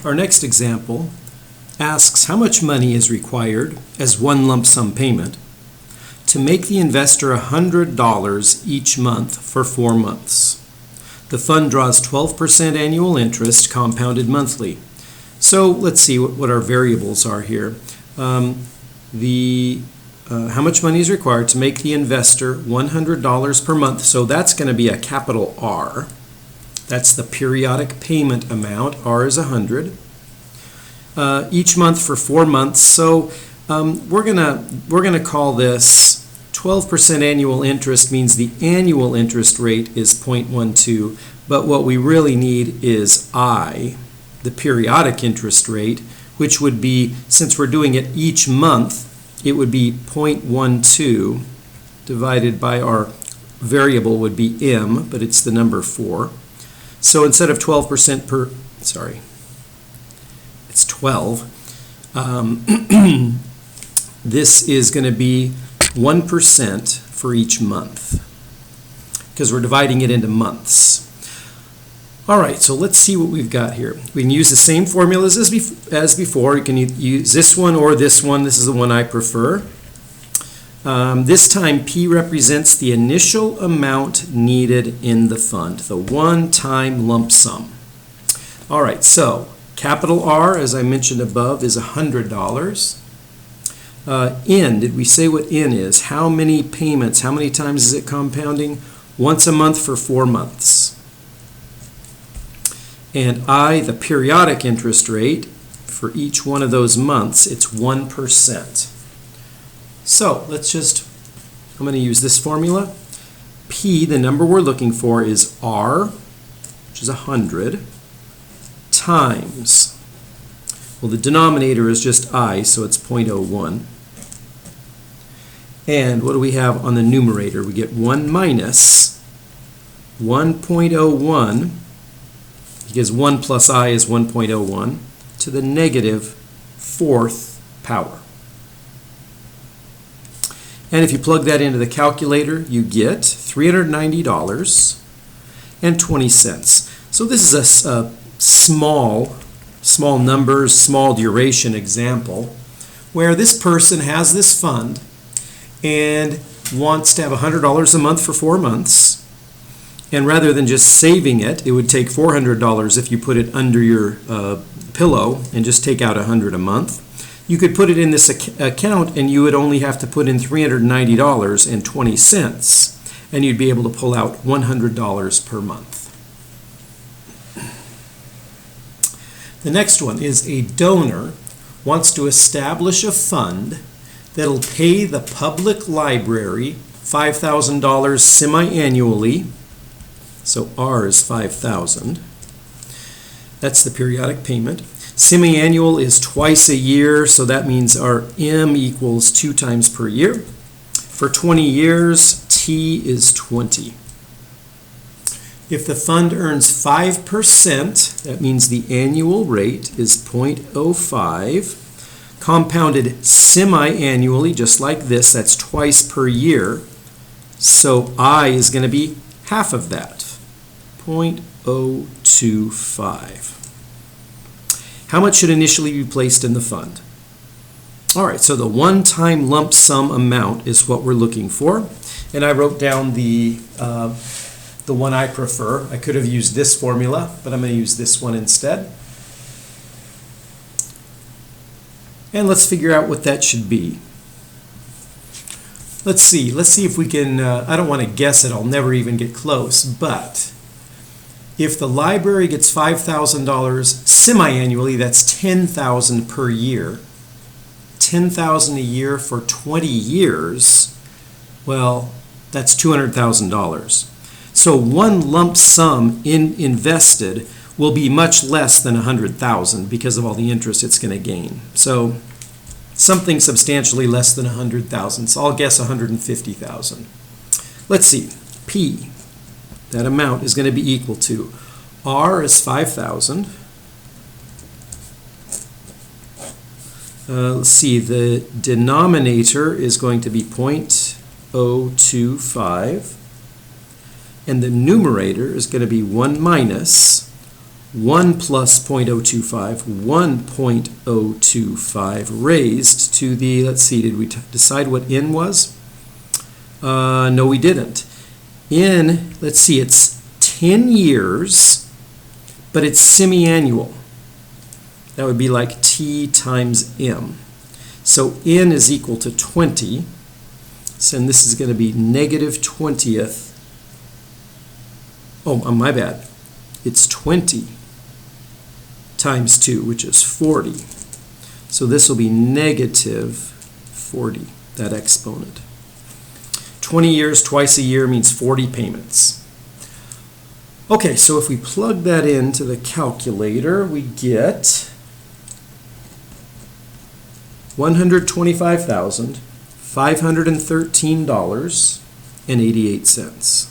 Our next example asks how much money is required as one lump sum payment to make the investor $100 each month for 4 months. The fund draws 12% annual interest compounded monthly. So let's see what our variables are here. How much money is required to make the investor $100 per month. So that's going to be a capital R. That's the periodic payment amount. R is 100. Each month for 4 months. So we're gonna call this 12% annual interest. Means the annual interest rate is 0.12. But what we really need is I, the periodic interest rate, which would be, since we're doing it each month, it would be 0.12 divided by our variable would be M, but it's the number 4. So instead of 12% per, sorry, it's 12. This is going to be 1% for each month because we're dividing it into months. All right, so let's see what we've got here. We can use the same formulas as before. You can use this one or this one. This is the one I prefer. This time, P represents the initial amount needed in the fund, the one-time lump sum. All right, so capital R, as I mentioned above, is $100. N, did we say what N is? How many payments? How many times is it compounding? Once a month for 4 months. And I, the periodic interest rate, for each one of those months, it's 1%. So I'm going to use this formula. P, the number we're looking for, is R, which is 100, times, well, the denominator is just I, so it's 0.01. And what do we have on the numerator? We get 1 minus 1.01, because 1 plus I is 1.01, to the negative 4th power. And if you plug that into the calculator, you get $390.20. So this is a small numbers, small duration example where this person has this fund and wants to have $100 a month for 4 months. And rather than just saving it, it would take $400 if you put it under your pillow and just take out $100 a month. You could put it in this account and you would only have to put in $390.20 and you'd be able to pull out $100 per month. The next one is a donor wants to establish a fund that'll pay the public library $5,000 semi-annually. So R is 5,000. That's the periodic payment. Semi-annual is twice a year, so that means our M equals 2 times per year. For 20 years, T is 20. If the fund earns 5%, that means the annual rate is 0.05. Compounded semi-annually, just like this, that's twice per year. So I is going to be half of that, 0.025. How much should initially be placed in the fund? All right, so the one-time lump sum amount is what we're looking for. And I wrote down the one I prefer. I could have used this formula, but I'm going to use this one instead. And let's figure out what that should be. Let's see if we can, I don't want to guess it, I'll never even get close, but if the library gets $5,000 semi-annually, that's $10,000 per year. $10,000 a year for 20 years, well, that's $200,000. So one lump sum invested will be much less than $100,000 because of all the interest it's going to gain. So something substantially less than $100,000. So I'll guess $150,000. Let's see. P, that amount is going to be equal to R is 5,000. Let's see. The denominator is going to be 0.025. And the numerator is going to be 1 minus 1 plus 0.025, 1.025 raised to the, let's see, did we decide what n was? No, we didn't. N, let's see, it's 10 years, but it's semi-annual. That would be like T times M. So n is equal to 20. So and this is going to be negative 20th. Oh, my bad. It's 20 times 2, which is 40. So this will be negative 40, that exponent. 20 years, twice a year means 40 payments. Okay, so if we plug that into the calculator, we get $125,513.88.